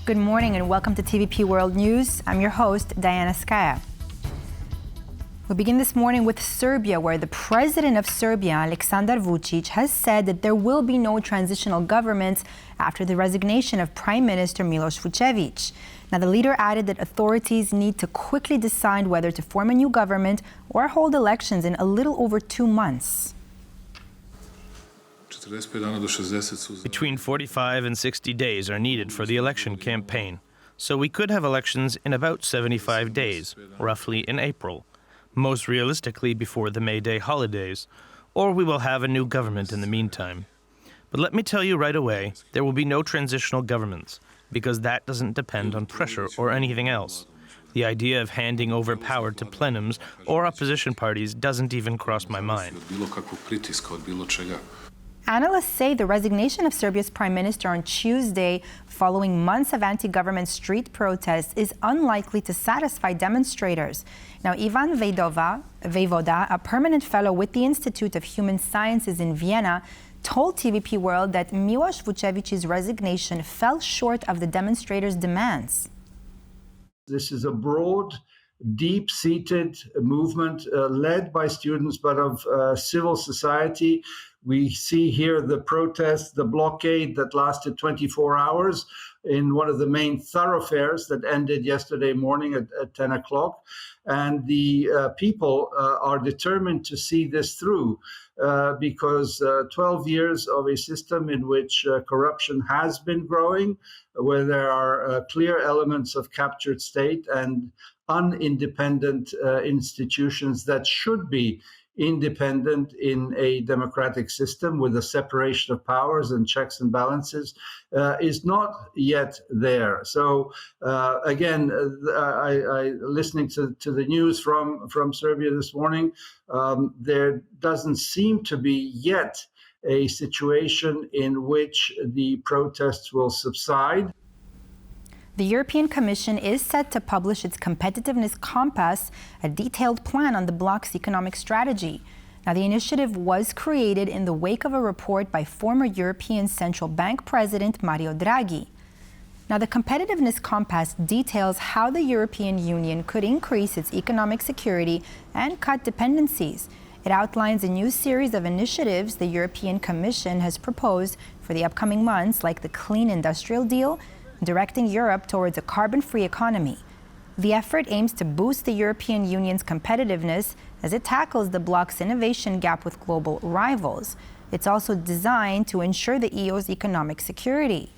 Good morning and welcome to TVP World News. I'm your host, Diana Skaya. We begin this morning with Serbia, where the President of Serbia, Aleksandar Vučić, has said that there will be no transitional government after the resignation of Prime Minister Miloš Vučević. Now, the leader added that authorities need to quickly decide whether to form a new government or hold elections in a little over 2 months. Between 45 and 60 days are needed for the election campaign, so we could have elections in about 75 days, roughly in April, most realistically before the May Day holidays, or we will have a new government in the meantime. But let me tell you right away, there will be no transitional governments, because that doesn't depend on pressure or anything else. The idea of handing over power to plenums or opposition parties doesn't even cross my mind. Analysts say the resignation of Serbia's prime minister on Tuesday, following months of anti-government street protests, is unlikely to satisfy demonstrators. Now, Ivan Vejvoda, a permanent fellow with the Institute of Human Sciences in Vienna, told TVP World that Miloš Vučević's resignation fell short of the demonstrators' demands. This is a broad, deep-seated movement led by students, but of civil society. We see here the protest, the blockade that lasted 24 hours in one of the main thoroughfares that ended yesterday morning at 10 o'clock. And the people are determined to see this through because 12 years of a system in which corruption has been growing, where there are clear elements of captured state and unindependent institutions that should be independent in a democratic system with a separation of powers and checks and balances is not yet there. So again, I listening to the news from Serbia this morning, there doesn't seem to be yet a situation in which the protests will subside. The European Commission is set to publish its Competitiveness Compass, a detailed plan on the bloc's economic strategy. Now, the initiative was created in the wake of a report by former European Central Bank President Mario Draghi. Now, the Competitiveness Compass details how the European Union could increase its economic security and cut dependencies. It outlines a new series of initiatives the European Commission has proposed for the upcoming months, like the Clean Industrial Deal, directing Europe towards a carbon-free economy. The effort aims to boost the European Union's competitiveness as it tackles the bloc's innovation gap with global rivals. It's also designed to ensure the EU's economic security.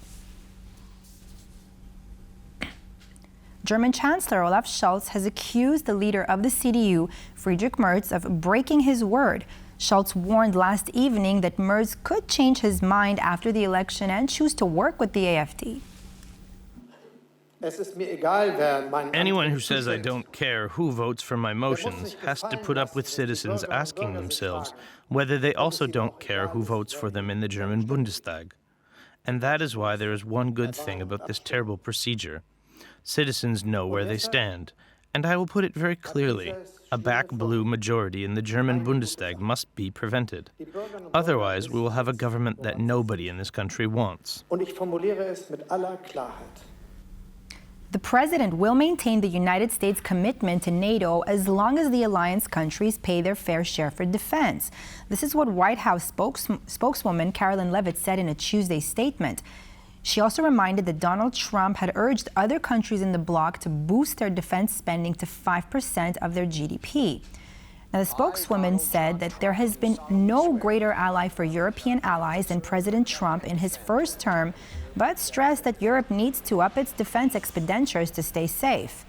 German Chancellor Olaf Scholz has accused the leader of the CDU, Friedrich Merz, of breaking his word. Scholz warned last evening that Merz could change his mind after the election and choose to work with the AfD. Anyone who says I don't care who votes for my motions has to put up with citizens asking themselves whether they also don't care who votes for them in the German Bundestag. And that is why there is one good thing about this terrible procedure. Citizens know where they stand. And I will put it very clearly, a back-blue majority in the German Bundestag must be prevented. Otherwise, we will have a government that nobody in this country wants. The president will maintain the United States' commitment to NATO as long as the alliance countries pay their fair share for defense. This is what White House spokeswoman Caroline Leavitt said in a Tuesday statement. She also reminded that Donald Trump had urged other countries in the bloc to boost their defense spending to 5% of their GDP. Now, the spokeswoman said that there has been no greater ally for European allies than President Trump in his first term, but stressed that Europe needs to up its defense expenditures to stay safe.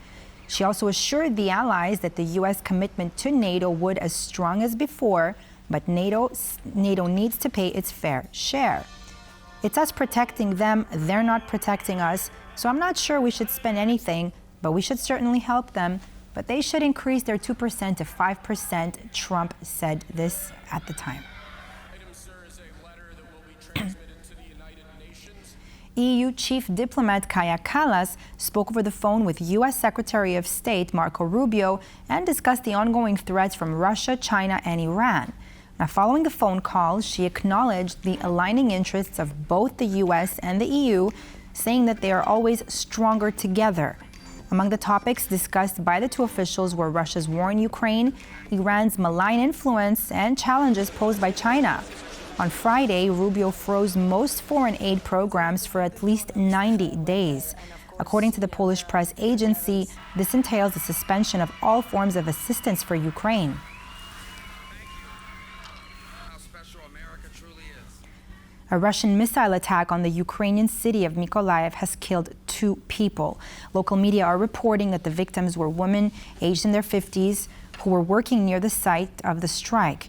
She also assured the allies that the U.S. commitment to NATO would as strong as before, but NATO needs to pay its fair share. It's us protecting them, they're not protecting us, so I'm not sure we should spend anything, but we should certainly help them. But they should increase their 2% to 5%, Trump said this at the time. EU Chief Diplomat Kaja Kallas spoke over the phone with U.S. Secretary of State Marco Rubio and discussed the ongoing threats from Russia, China, and Iran. Now, following the phone call, she acknowledged the aligning interests of both the U.S. and the EU saying that they are always stronger together. Among the topics discussed by the two officials were Russia's war in Ukraine, Iran's malign influence, and challenges posed by China. On Friday, Rubio froze most foreign aid programs for at least 90 days. According to the Polish press agency, this entails the suspension of all forms of assistance for Ukraine. A Russian missile attack on the Ukrainian city of Mykolaiv has killed 2 people. Local media are reporting that the victims were women aged in their 50s who were working near the site of the strike.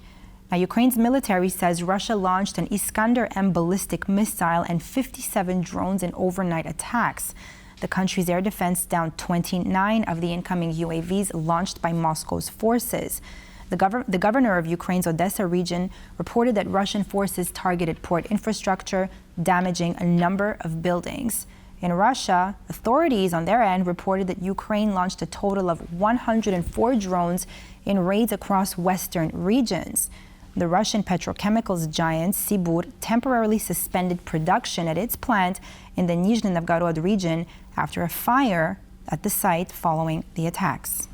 Now, Ukraine's military says Russia launched an Iskander-M ballistic missile and 57 drones in overnight attacks. The country's air defense downed 29 of the incoming UAVs launched by Moscow's forces. The governor of Ukraine's Odessa region reported that Russian forces targeted port infrastructure, damaging a number of buildings. In Russia, authorities on their end reported that Ukraine launched a total of 104 drones in raids across western regions. The Russian petrochemicals giant Sibur temporarily suspended production at its plant in the Nizhny Novgorod region after a fire at the site following the attacks.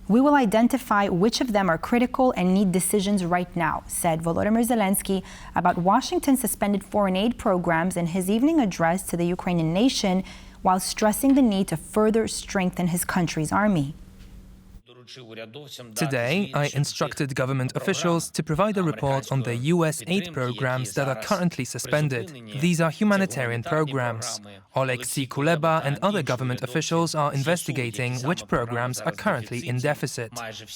We will identify which of them are critical and need decisions right now, said Volodymyr Zelensky about Washington's suspended foreign aid programs in his evening address to the Ukrainian nation, while stressing the need to further strengthen his country's army. Today, I instructed government officials to provide a report on the U.S. aid programs that are currently suspended. These are humanitarian programs. Oleksiy Kuleba and other government officials are investigating which programs are currently in deficit.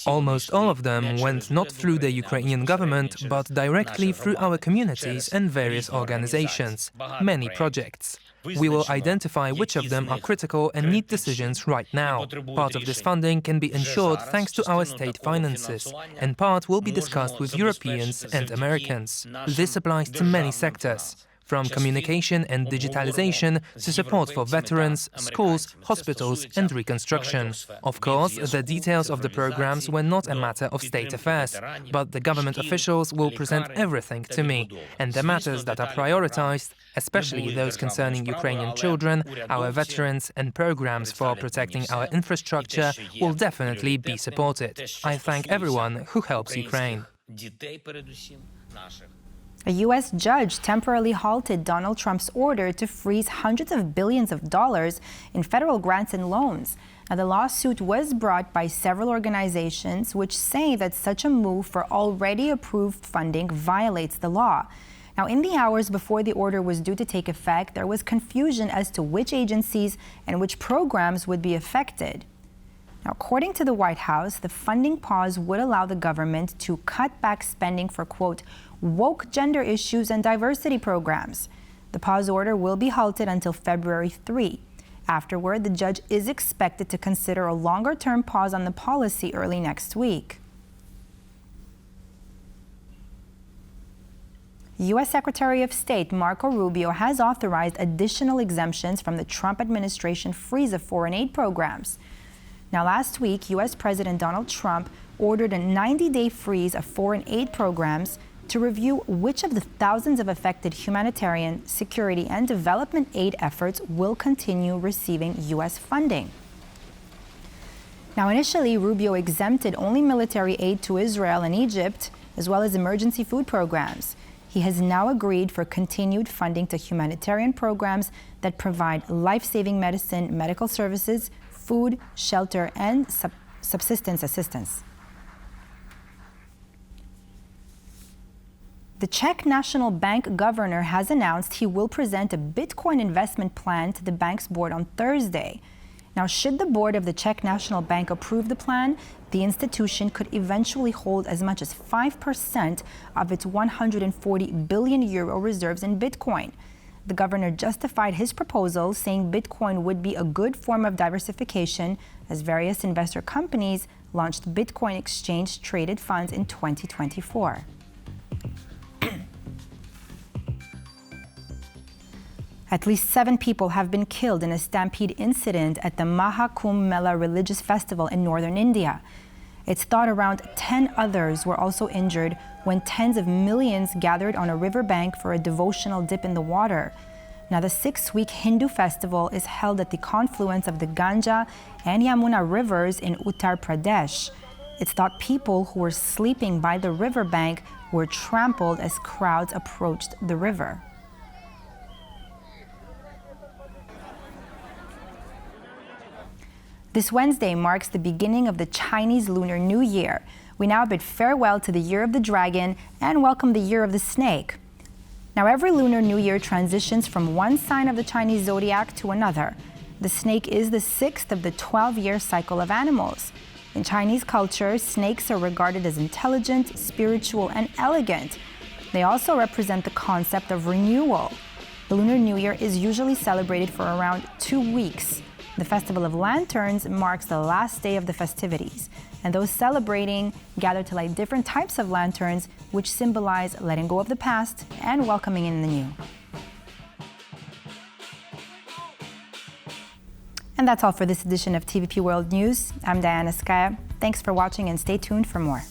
Almost all of them went not through the Ukrainian government, but directly through our communities and various organizations, many projects. We will identify which of them are critical and need decisions right now. Part of this funding can be ensured thanks to our state finances, and part will be discussed with Europeans and Americans. This applies to many sectors, from communication and digitalization to support for veterans, schools, hospitals and reconstruction. Of course, the details of the programs were not a matter of state affairs, but the government officials will present everything to me, and the matters that are prioritized, especially those concerning Ukrainian children, our veterans and programs for protecting our infrastructure, will definitely be supported. I thank everyone who helps Ukraine. A U.S. judge temporarily halted Donald Trump's order to freeze hundreds of billions of dollars in federal grants and loans. Now, the lawsuit was brought by several organizations which say that such a move for already approved funding violates the law. Now, in the hours before the order was due to take effect, there was confusion as to which agencies and which programs would be affected. Now, according to the White House, the funding pause would allow the government to cut back spending for, quote, woke gender issues and diversity programs. The pause order will be halted until February 3. Afterward, the judge is expected to consider a longer-term pause on the policy early next week. U.S. Secretary of State Marco Rubio has authorized additional exemptions from the Trump administration freeze of foreign aid programs. Now, last week, U.S. President Donald Trump ordered a 90-day freeze of foreign aid programs to review which of the thousands of affected humanitarian, security, and development aid efforts will continue receiving U.S. funding. Now, initially, Rubio exempted only military aid to Israel and Egypt, as well as emergency food programs. He has now agreed for continued funding to humanitarian programs that provide life-saving medicine, medical services, food, shelter, and subsistence assistance. The Czech National Bank governor has announced he will present a Bitcoin investment plan to the bank's board on Thursday. Now, should the board of the Czech National Bank approve the plan, the institution could eventually hold as much as 5% of its 140 billion euro reserves in Bitcoin. The governor justified his proposal, saying Bitcoin would be a good form of diversification as various investor companies launched Bitcoin exchange-traded funds in 2024. At least 7 people have been killed in a stampede incident at the Maha Kumbh Mela religious festival in northern India. It's thought around 10 others were also injured when tens of millions gathered on a riverbank for a devotional dip in the water. Now, the 6-week Hindu festival is held at the confluence of the Ganga and Yamuna rivers in Uttar Pradesh. It's thought people who were sleeping by the riverbank were trampled as crowds approached the river. This Wednesday marks the beginning of the Chinese Lunar New Year. We now bid farewell to the Year of the Dragon and welcome the Year of the Snake. Now, every Lunar New Year transitions from one sign of the Chinese zodiac to another. The snake is the 6th of the 12-year cycle of animals. In Chinese culture, snakes are regarded as intelligent, spiritual, and elegant. They also represent the concept of renewal. The Lunar New Year is usually celebrated for around 2 weeks. The Festival of Lanterns marks the last day of the festivities, and those celebrating gather to light different types of lanterns, which symbolize letting go of the past and welcoming in the new. And that's all for this edition of TVP World News. I'm Diana Skaya. Thanks for watching and stay tuned for more.